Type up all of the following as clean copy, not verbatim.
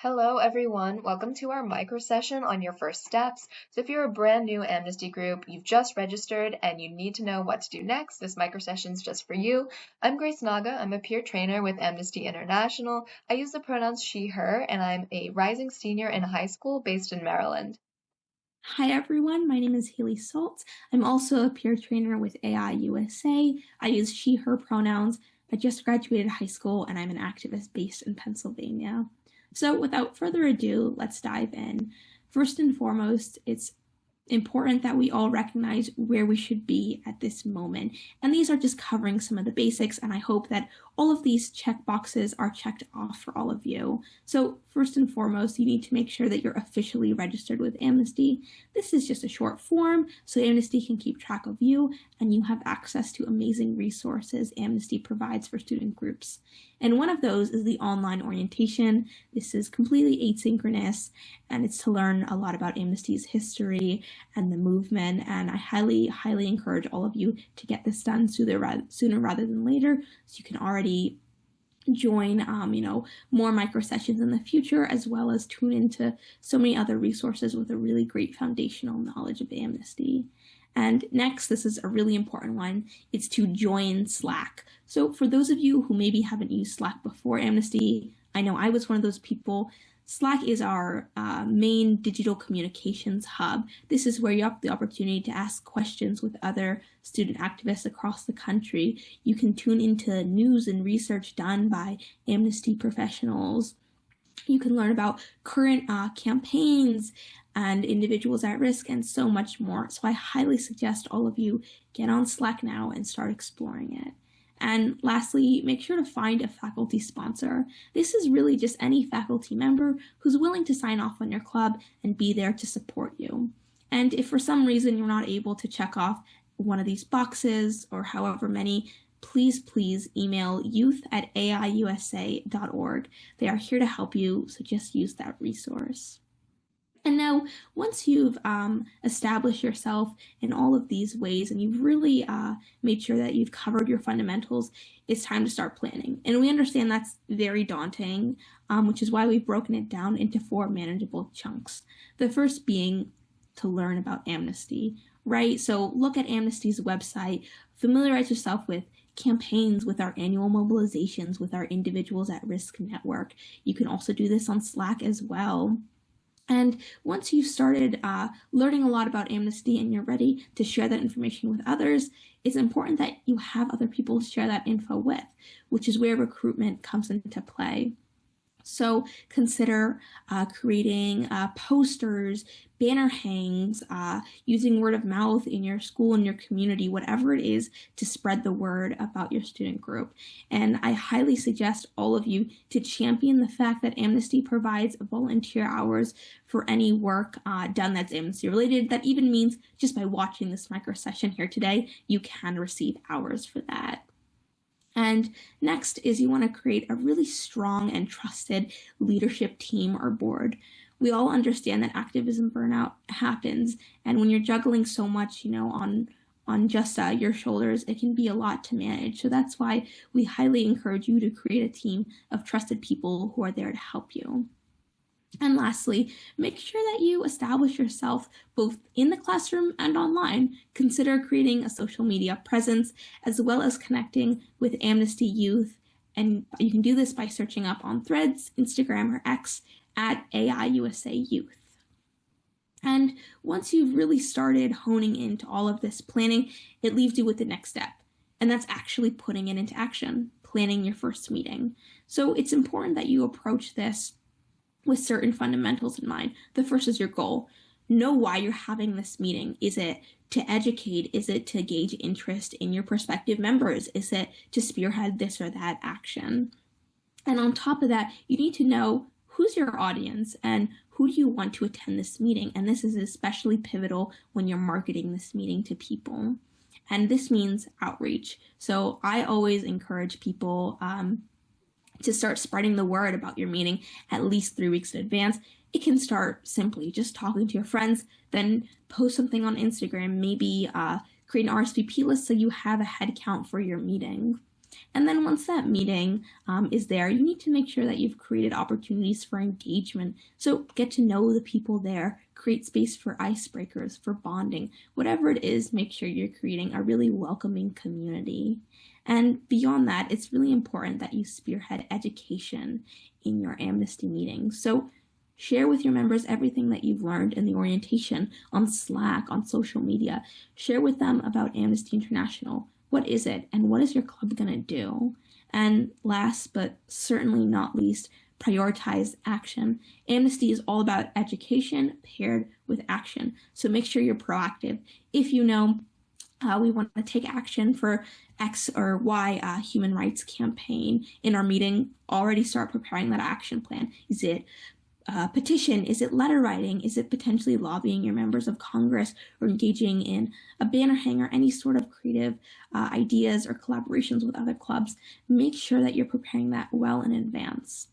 Hello, everyone. Welcome to our micro session on your first steps. So if you're a brand new Amnesty group, you've just registered and you need to know what to do next, this micro session is just for you. I'm Grace Naga. I'm a peer trainer with Amnesty International. I use the pronouns she, her, and I'm a rising senior in high school based in Maryland. Hi everyone, my name is Haley Saltz. I'm also a peer trainer with AI USA. I use she, her pronouns. I just graduated high school and I'm an activist based in Pennsylvania. So without further ado, let's dive in. First and foremost, it's important that we all recognize where we should be at this moment. And these are just covering some of the basics, and I hope that all of these check boxes are checked off for all of you. So first and foremost, you need to make sure that you're officially registered with Amnesty. This is just a short form, so Amnesty can keep track of you, and you have access to amazing resources Amnesty provides for student groups. And one of those is the online orientation. This is completely asynchronous, and it's to learn a lot about Amnesty's history and the movement. And I highly, highly encourage all of you to get this done sooner rather than later, so you can already join more micro sessions in the future, as well as tune into so many other resources with a really great foundational knowledge of Amnesty. And next, this is a really important one, it's to join Slack. So for those of you who maybe haven't used Slack before Amnesty, I know I was one of those people. Slack is our main digital communications hub. This is where you have the opportunity to ask questions with other student activists across the country. You can tune into news and research done by Amnesty professionals. You can learn about current campaigns and individuals at risk and so much more. So I highly suggest all of you get on Slack now and start exploring it. And lastly, make sure to find a faculty sponsor. This is really just any faculty member who's willing to sign off on your club and be there to support you. And if for some reason you're not able to check off one of these boxes or however many, please email youth@aiusa.org. They are here to help you, so just use that resource. And now, once you've established yourself in all of these ways and you've really made sure that you've covered your fundamentals, it's time to start planning. And we understand that's very daunting, which is why we've broken it down into 4 manageable chunks. The first being to learn about Amnesty, right? So look at Amnesty's website, familiarize yourself with campaigns, with our annual mobilizations, with our Individuals at Risk network. You can also do this on Slack as well. And once you've started learning a lot about Amnesty and you're ready to share that information with others, it's important that you have other people to share that info with, which is where recruitment comes into play. So consider creating posters, banner hangs, using word of mouth in your school and your community, whatever it is to spread the word about your student group. And I highly suggest all of you to champion the fact that Amnesty provides volunteer hours for any work done that's Amnesty related. That even means just by watching this micro session here today, you can receive hours for that. And next is you want to create a really strong and trusted leadership team or board. We all understand that activism burnout happens, and when you're juggling so much, on just your shoulders, it can be a lot to manage. So that's why we highly encourage you to create a team of trusted people who are there to help you. And lastly, make sure that you establish yourself both in the classroom and online. Consider creating a social media presence as well as connecting with Amnesty Youth. And you can do this by searching up on Threads, Instagram, or X at AIUSA Youth. And once you've really started honing into all of this planning, it leaves you with the next step. And that's actually putting it into action, planning your first meeting. So it's important that you approach this with certain fundamentals in mind. The first is your goal. Know why you're having this meeting. Is it to educate? Is it to gauge interest in your prospective members? Is it to spearhead this or that action? And on top of that, you need to know who's your audience and who do you want to attend this meeting. And this is especially pivotal when you're marketing this meeting to people. And this means outreach. So I always encourage people to start spreading the word about your meeting at least 3 weeks in advance. It can start simply just talking to your friends, then post something on Instagram, maybe create an RSVP list so you have a head count for your meeting. And then once that meeting is there, you need to make sure that you've created opportunities for engagement. So get to know the people there, create space for icebreakers, for bonding, whatever it is, make sure you're creating a really welcoming community. And beyond that, it's really important that you spearhead education in your Amnesty meetings. So share with your members everything that you've learned in the orientation on Slack, on social media. Share with them about Amnesty International. What is it, and what is your club going to do? And last but certainly not least, prioritize action. Amnesty is all about education paired with action. So make sure you're proactive. If you know we want to take action for X or Y human rights campaign in our meeting, already start preparing that action plan. Is it petition? Is it letter writing? Is it potentially lobbying your members of Congress or engaging in a banner hanger, any sort of creative ideas or collaborations with other clubs? Make sure that you're preparing that well in advance.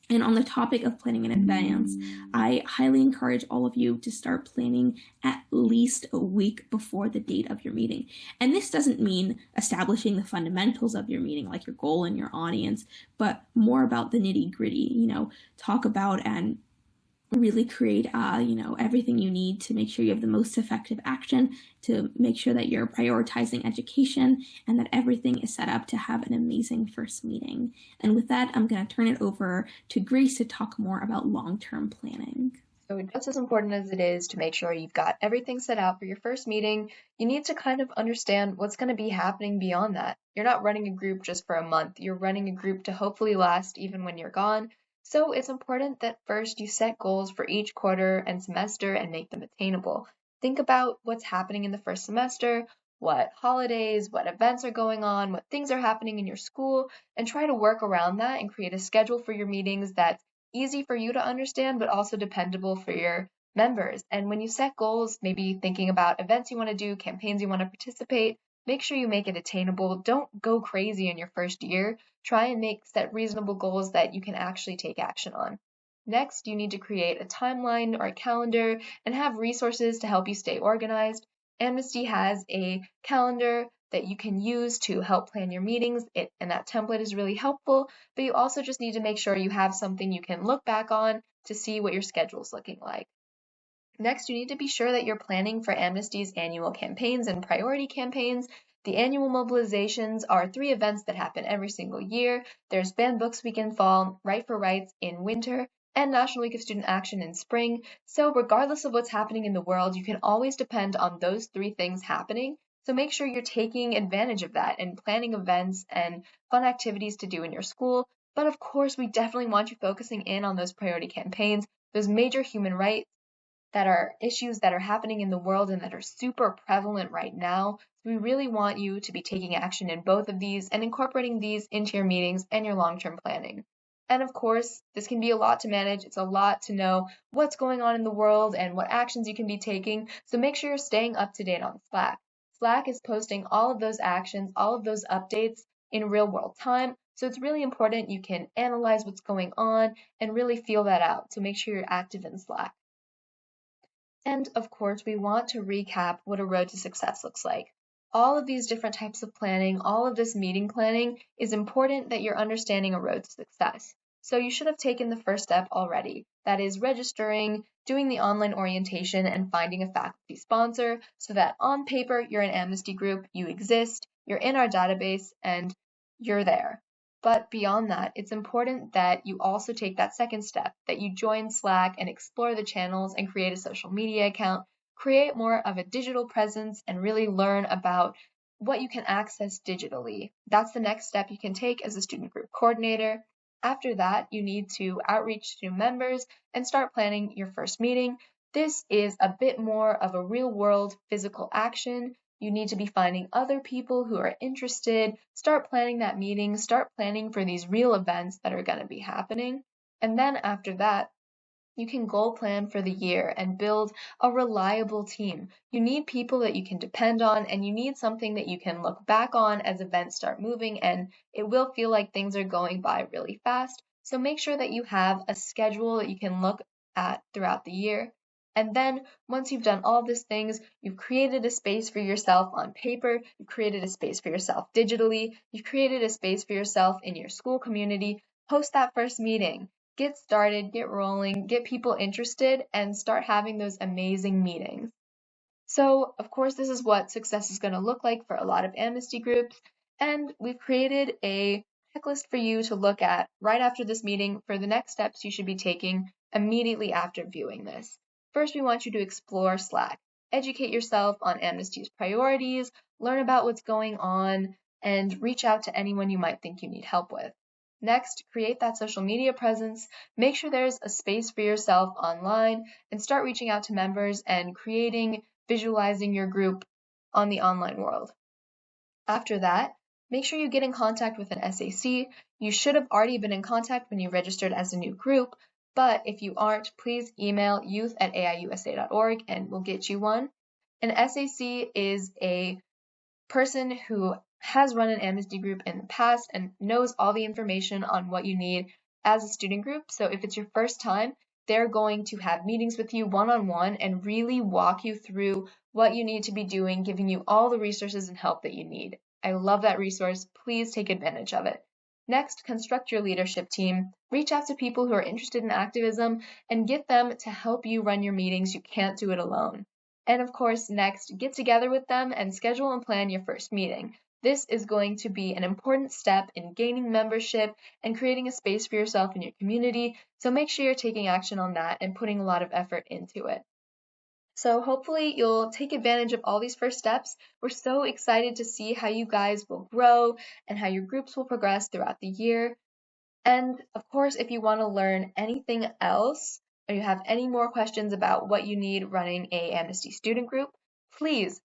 And on the topic of planning in advance, I highly encourage all of you to start planning at least a week before the date of your meeting. And this doesn't mean establishing the fundamentals of your meeting, like your goal and your audience, but more about the nitty-gritty, talk about and really create, everything you need to make sure you have the most effective action, to make sure that you're prioritizing education and that everything is set up to have an amazing first meeting. And with that, I'm going to turn it over to Grace to talk more about long-term planning. So just as important as it is to make sure you've got everything set out for your first meeting, you need to kind of understand what's going to be happening beyond that. You're not running a group just for a month. You're running a group to hopefully last even when you're gone. So it's important that first you set goals for each quarter and semester and make them attainable. Think about what's happening in the first semester, what holidays, what events are going on, what things are happening in your school, and try to work around that and create a schedule for your meetings that's easy for you to understand, but also dependable for your members. And when you set goals, maybe thinking about events you want to do, campaigns you want to participate, make sure you make it attainable. Don't go crazy in your first year. Try and set reasonable goals that you can actually take action on. Next, you need to create a timeline or a calendar and have resources to help you stay organized. Amnesty has a calendar that you can use to help plan your meetings, and that template is really helpful, but you also just need to make sure you have something you can look back on to see what your schedule is looking like. Next, you need to be sure that you're planning for Amnesty's annual campaigns and priority campaigns. The annual mobilizations are 3 events that happen every single year. There's Ban Books Week in fall, Right for Rights in winter, and National Week of Student Action in spring. So regardless of what's happening in the world, you can always depend on those 3 things happening. So make sure you're taking advantage of that and planning events and fun activities to do in your school. But of course, we definitely want you focusing in on those priority campaigns, those major human rights that are issues that are happening in the world and that are super prevalent right now. So we really want you to be taking action in both of these and incorporating these into your meetings and your long-term planning. And of course, this can be a lot to manage. It's a lot to know what's going on in the world and what actions you can be taking. So make sure you're staying up to date on Slack. Slack is posting all of those actions, all of those updates in real world time. So it's really important you can analyze what's going on and really feel that out. So make sure you're active in Slack. And of course, we want to recap what a road to success looks like. All of these different types of planning, all of this meeting planning is important that you're understanding a road to success. So you should have taken the first step already. That is registering, doing the online orientation, and finding a faculty sponsor so that on paper you're an Amnesty group, you exist, you're in our database, and you're there. But beyond that, it's important that you also take that second step, that you join Slack and explore the channels and create a social media account, create more of a digital presence, and really learn about what you can access digitally. That's the next step you can take as a student group coordinator. After that, you need to outreach to members and start planning your first meeting. This is a bit more of a real world physical action. You need to be finding other people who are interested, start planning that meeting, start planning for these real events that are going to be happening. And then after that, you can goal plan for the year and build a reliable team. You need people that you can depend on, and you need something that you can look back on as events start moving, and it will feel like things are going by really fast. So make sure that you have a schedule that you can look at throughout the year. And then once you've done all these things, you've created a space for yourself on paper, you've created a space for yourself digitally, you've created a space for yourself in your school community, host that first meeting. Get started, get rolling, get people interested, and start having those amazing meetings. So, of course, this is what success is going to look like for a lot of Amnesty groups, and we've created a checklist for you to look at right after this meeting for the next steps you should be taking immediately after viewing this. First, we want you to explore Slack. Educate yourself on Amnesty's priorities, learn about what's going on, and reach out to anyone you might think you need help with. Next, create that social media presence. Make sure there's a space for yourself online and start reaching out to members and visualizing your group on the online world. After that, make sure you get in contact with an SAC. You should have already been in contact when you registered as a new group, but if you aren't, please email youth@aiusa.org and we'll get you one. An SAC is a person who has run an Amnesty group in the past and knows all the information on what you need as a student group. So if it's your first time, they're going to have meetings with you one-on-one and really walk you through what you need to be doing, giving you all the resources and help that you need. I love that resource. Please take advantage of it. Next, construct your leadership team. Reach out to people who are interested in activism and get them to help you run your meetings. You can't do it alone. And of course, next, get together with them and schedule and plan your first meeting. This is going to be an important step in gaining membership and creating a space for yourself in your community, so make sure you're taking action on that and putting a lot of effort into it. So hopefully you'll take advantage of all these first steps. We're so excited to see how you guys will grow and how your groups will progress throughout the year. And of course, if you want to learn anything else, or you have any more questions about what you need running a Amnesty student group, please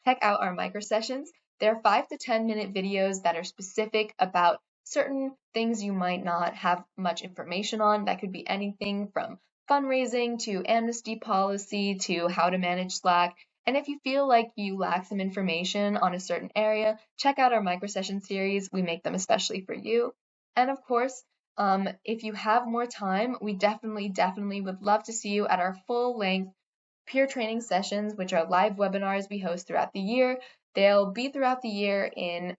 check out our micro sessions. They're 5 to 10 minute videos that are specific about certain things you might not have much information on. That could be anything from fundraising to Amnesty policy to how to manage Slack. And if you feel like you lack some information on a certain area, check out our micro session series. We make them especially for you. And of course, if you have more time, we definitely would love to see you at our full-length peer training sessions, which are live webinars we host throughout the year. They'll be throughout the year. In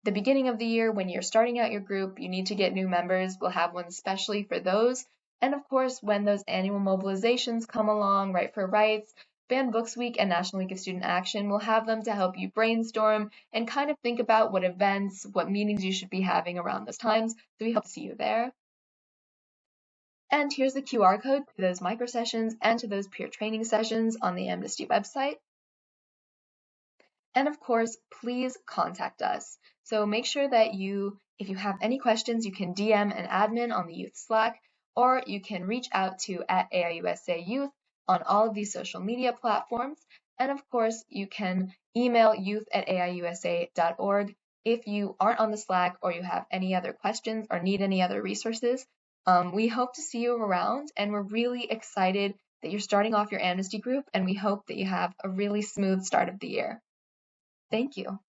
the beginning of the year when you're starting out your group, you need to get new members. We'll have one especially for those. And of course, when those annual mobilizations come along, Right for Rights, Banned Books Week, and National Week of Student Action, we'll have them to help you brainstorm and kind of think about what events, what meetings you should be having around those times. So we hope to see you there. And here's the QR code to those micro sessions and to those peer training sessions on the Amnesty website. And of course, please contact us. So make sure that if you have any questions, you can DM an admin on the youth Slack, or you can reach out to @AIUSA Youth on all of these social media platforms. And of course, you can email youth@aiusa.org if you aren't on the Slack or you have any other questions or need any other resources. We hope to see you around, and we're really excited that you're starting off your Amnesty group, and we hope that you have a really smooth start of the year. Thank you.